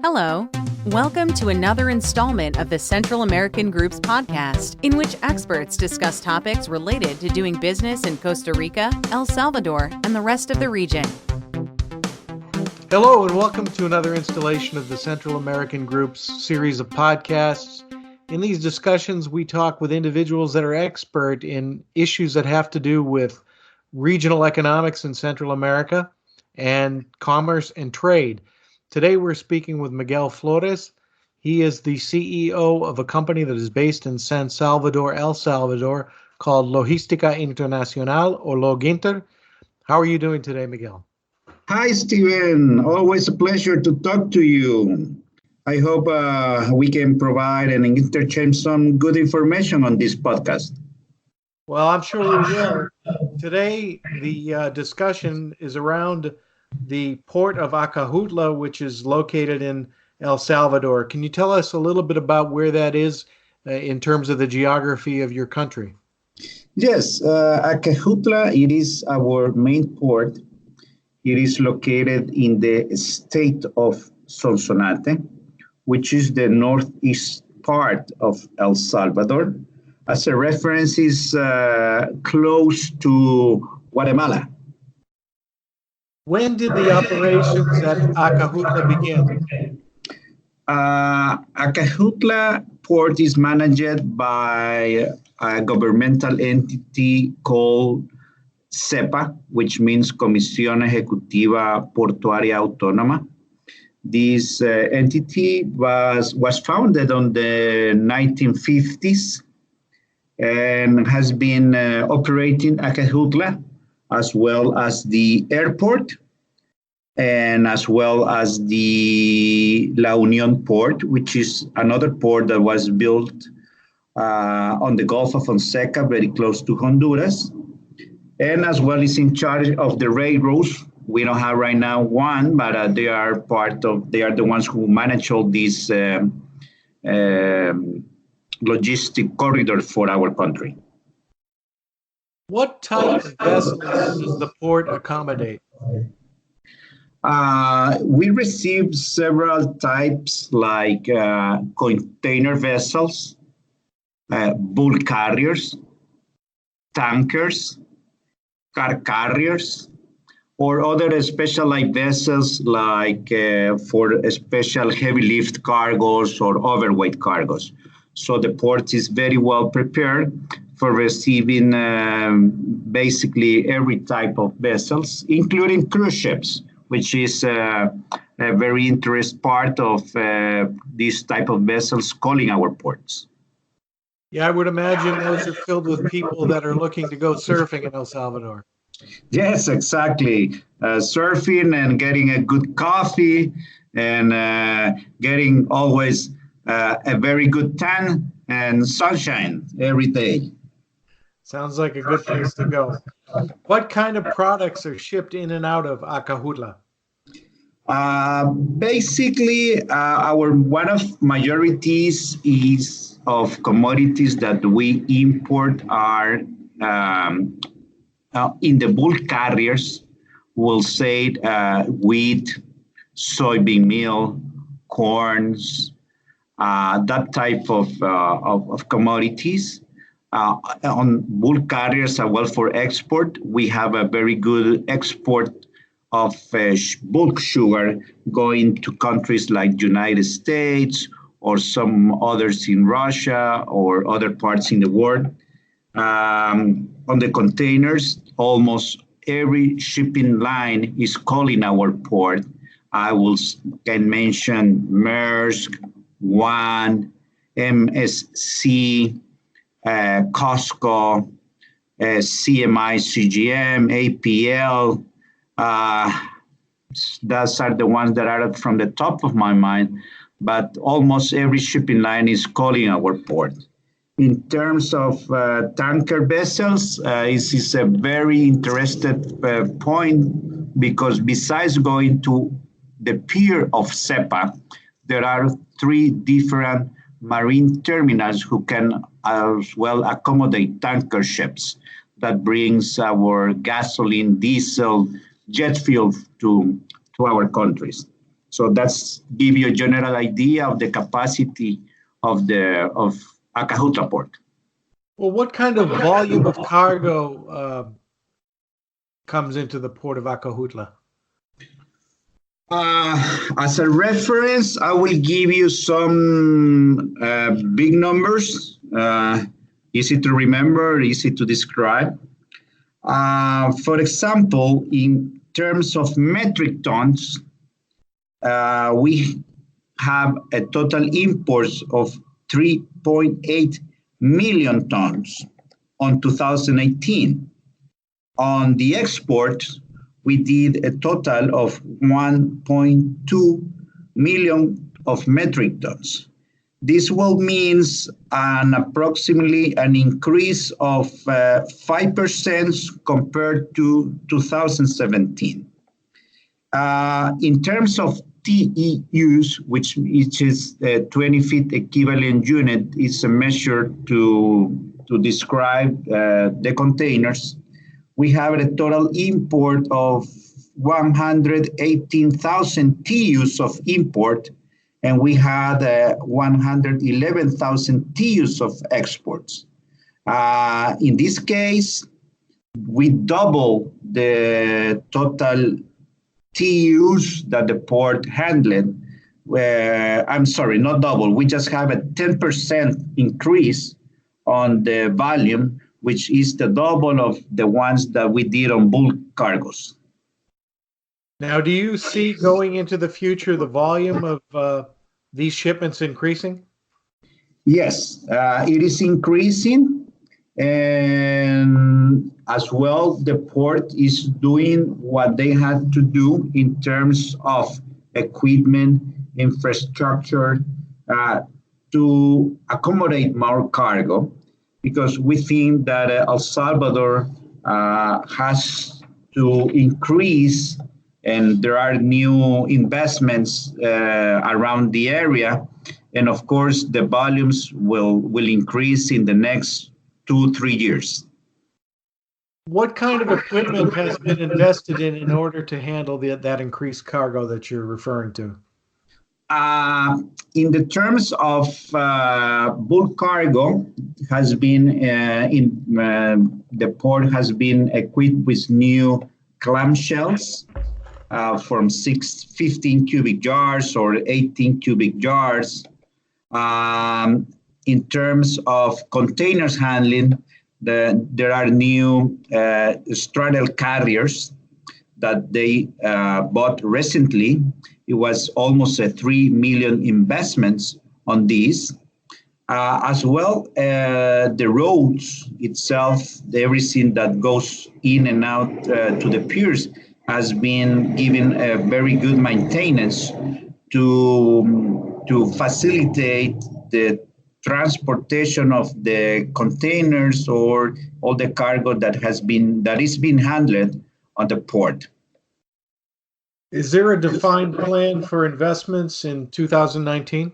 Hello. Welcome to another installment of the Central American Group's podcast, in which experts discuss topics related to doing business in Costa Rica, El Salvador, and the rest of the region. Hello, and welcome to another installation of the Central American Group's series of podcasts. In these discussions, we talk with individuals that are expert in issues that have to do with regional economics in Central America and commerce and trade. Today, we're speaking with Miguel Flores. He is the CEO of a company that is based in San Salvador, El Salvador, called Logística Internacional, or Loginter. How are you doing today, Miguel? Hi, Steven. Always a pleasure to talk to you. I hope we can provide and interchange some good information on this podcast. Well, I'm sure we will. Today, the discussion is around the port of Acajutla, which is located in El Salvador. Can you tell us a little bit about where that is in terms of the geography of your country? Yes, Acajutla, it is our main port. It is located in the state of Sonsonate, which is the northeast part of El Salvador. As a reference, is close to Guatemala. When did the operations at Acajutla begin? Acajutla port is managed by a governmental entity called CEPA, which means Comisión Ejecutiva Portuaria Autónoma. This entity was founded on the 1950s and has been operating Acajutla, as well as the airport, and as well as the La Unión port, which is another port that was built on the Gulf of Fonseca, very close to Honduras, and as well is in charge of the railroads. We don't have right now one, but they are the ones who manage all these logistic corridors for our country. What type of vessels does the port accommodate? We receive several types like container vessels, bulk carriers, tankers, car carriers, or other specialized vessels like for special heavy lift cargoes or overweight cargoes. So the port is very well prepared for receiving basically every type of vessels, including cruise ships, which is a very interesting part of this type of vessels calling our ports. Yeah, I would imagine those are filled with people that are looking to go surfing in El Salvador. Yes, exactly. Surfing and getting a good coffee and getting always a very good tan and sunshine every day. Sounds like a good place to go. What kind of products are shipped in and out of Acajutla? Basically, our one of majorities is of commodities that we import are in the bulk carriers. We'll say wheat, soybean meal, corns, that type of commodities. On bulk carriers as well for export, we have a very good export of bulk sugar going to countries like United States or some others in Russia or other parts in the world. On the containers, almost every shipping line is calling our port. Can mention Maersk, WAN, MSC, Costco, CMI, CGM, APL. Those are the ones that are from the top of my mind, but almost every shipping line is calling our port. In terms of tanker vessels, this is a very interesting point because besides going to the pier of CEPA, there are 3 different marine terminals who can as well accommodate tanker ships. that brings our gasoline, diesel, jet fuel to our countries. So that's give you a general idea of the capacity of Acajutla port. Well, what kind of volume of cargo comes into the port of Acajutla? As a reference, I will give you some big numbers, easy to remember, easy to describe. For example, in terms of metric tons, we have a total imports of 3.8 million tons on 2018. On the export, we did a total of 1.2 million of metric tons. This will means approximately an increase of 5% compared to 2017. In terms of TEUs, which is a 20-feet equivalent unit, is a measure to describe the containers. We have a total import of 118,000 TEUs of import, and we had 111,000 TEUs of exports. In this case, we double the total TEUs that the port handled. I'm sorry, not double. We just have a 10% increase on the volume, which is the double of the ones that we did on bulk cargos. Now, do you see going into the future the volume of these shipments increasing? Yes, it is increasing. And as well, the port is doing what they had to do in terms of equipment, infrastructure, to accommodate more cargo, because we think that El Salvador has to increase, and there are new investments around the area. And of course, the volumes will increase in the next 2-3 years. What kind of equipment has been invested in order to handle that increased cargo that you're referring to? In the terms of bulk cargo, has been the port has been equipped with new clamshells from 15 cubic yards or 18 cubic yards. In terms of containers handling, there are new straddle carriers that they bought recently. It was almost a 3 million investments on these. As well, the roads itself, everything that goes in and out to the piers has been given a very good maintenance to facilitate the transportation of the containers or all the cargo that is being handled on the port. Is there a defined plan for investments in 2019?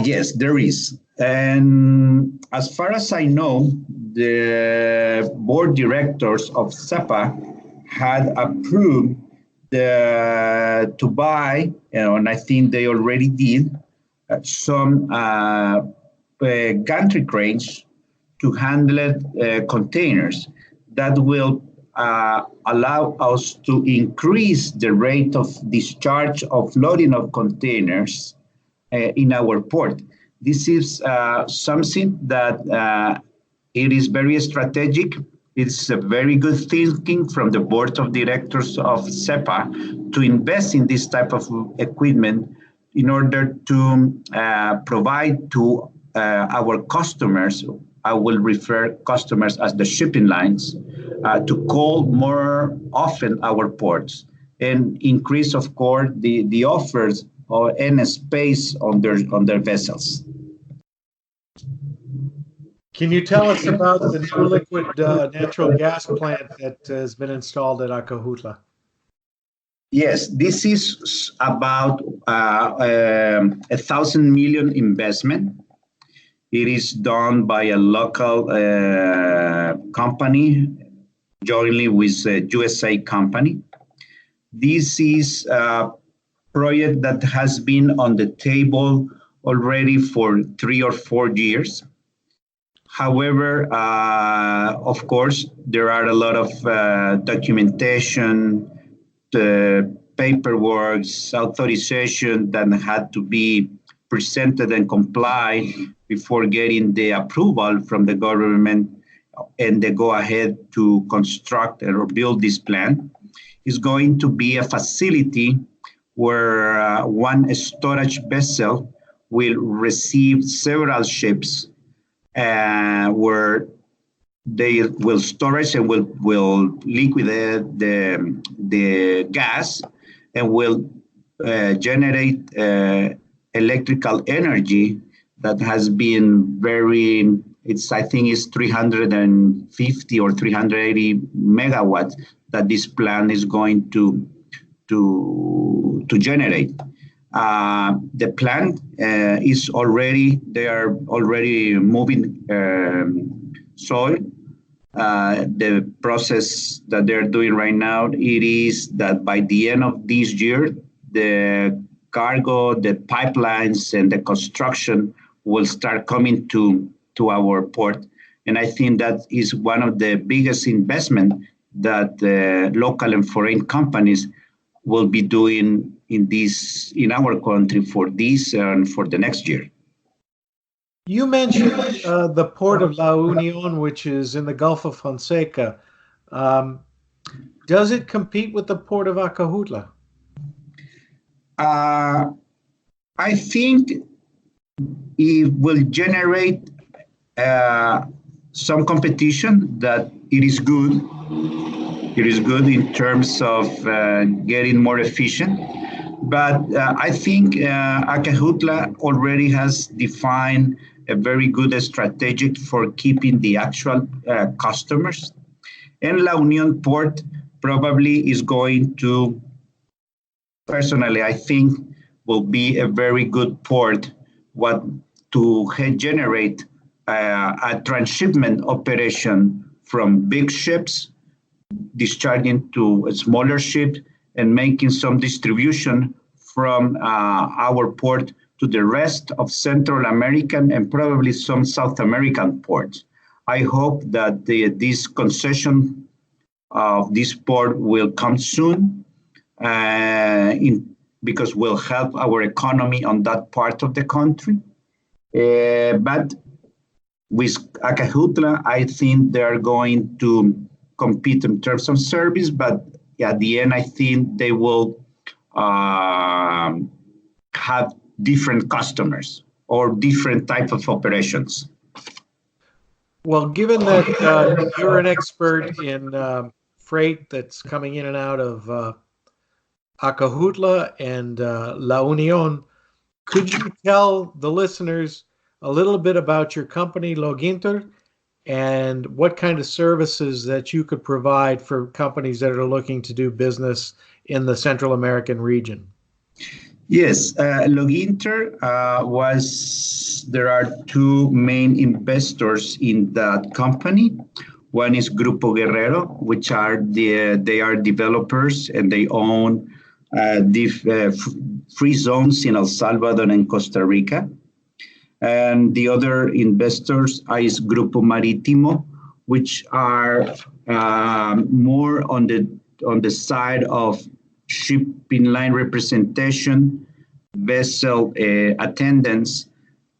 Yes, there is. And as far as I know, the board directors of CEPA had approved to buy, and I think they already did, some gantry cranes to handle containers that will allow us to increase the rate of discharge of loading of containers in our port. This is something that it is very strategic. It's a very good thinking from the board of directors of CEPA to invest in this type of equipment in order to provide to our customers. I will refer customers as the shipping lines, to call more often our ports and increase, of course, the offers or any space on their vessels. Can you tell us about the new liquid natural gas plant that has been installed at Acajutla? Yes, this is about 1,000 million investment. It is done by a local company jointly with a USA company. This is a project that has been on the table already for 3 or 4 years. However, of course, there are a lot of documentation, the paperwork, authorization that had to be presented and comply before getting the approval from the government and the go ahead to construct or build this plant. Is going to be a facility where one storage vessel will receive several ships where they will storage and will liquidate the gas and will generate electrical energy that has been I think it's 350 or 380 megawatts that this plant is going to generate. The plant they are already moving soil. The process that they're doing right now, it is that by the end of this year, the cargo, the pipelines, and the construction will start coming to our port. And I think that is one of the biggest investment that local and foreign companies will be doing in our country for this and for the next year. You mentioned the port of La Union, which is in the Gulf of Fonseca. Does it compete with the port of Acajutla? I think it will generate some competition that it is good. It is good in terms of getting more efficient. But I think Acajutla already has defined a very good strategy for keeping the actual customers. And La Union Port probably is going to, personally, I think, will be a very good port to generate a transshipment operation from big ships, discharging to a smaller ship, and making some distribution from our port to the rest of Central American and probably some South American ports. I hope that this concession of this port will come soon because will help our economy on that part of the country. But with Acajutla, I think they're going to compete in terms of service, but at the end, I think they will have different customers or different type of operations. Well, given that you're an expert in freight that's coming in and out of Acajutla and La Union, could you tell the listeners a little bit about your company, Loginter, and what kind of services that you could provide for companies that are looking to do business in the Central American region? Yes, Loginter there are two main investors in that company. One is Grupo Guerrero, which they are developers and they own free zones in El Salvador and Costa Rica. And the other investors is Grupo Marítimo, which are more on the side of shipping line representation, vessel attendance,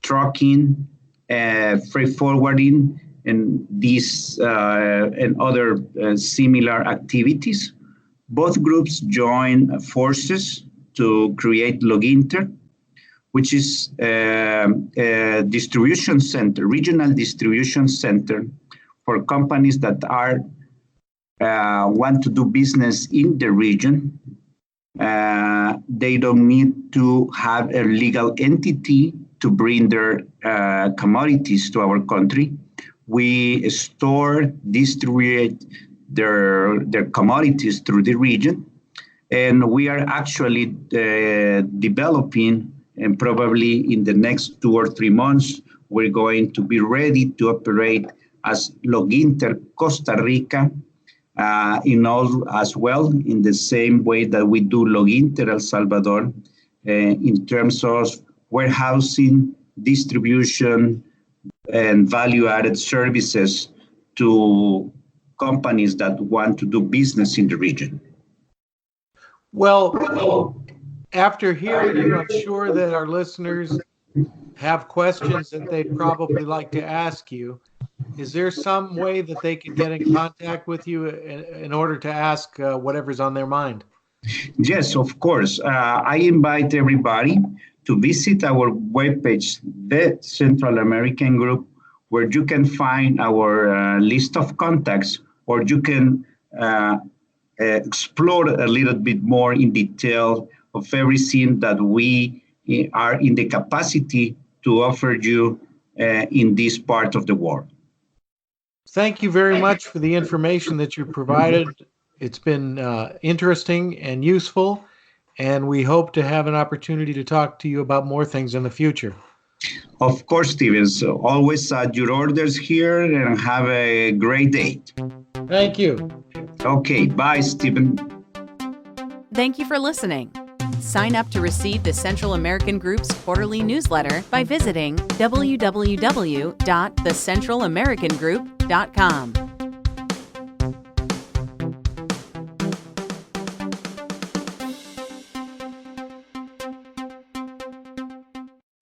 trucking, freight forwarding, and these and other similar activities. Both groups join forces to create Loginter, which is a distribution center, regional distribution center for companies that want to do business in the region. They don't need to have a legal entity to bring their commodities to our country. We store, distribute their commodities through the region, and we are actually developing, and probably in the next 2 or 3 months, we're going to be ready to operate as Loginter Costa Rica, in all as well, in the same way that we do Loginter El Salvador, in terms of warehousing, distribution, and value-added services to companies that want to do business in the region. Well, after hearing you, I'm sure that our listeners have questions that they'd probably like to ask you. Is there some way that they could get in contact with you in order to ask whatever's on their mind? Yes, of course. I invite everybody to visit our webpage, The Central American Group, where you can find our list of contacts, or you can explore a little bit more in detail of everything that we are in the capacity to offer you in this part of the world. Thank you very much for the information that you provided. It's been interesting and useful, and we hope to have an opportunity to talk to you about more things in the future. Of course, Steven. So always at your orders here, and have a great day. Thank you. Okay, bye, Steven. Thank you for listening. Sign up to receive the Central American Group's quarterly newsletter by visiting www.thecentralamericangroup.com.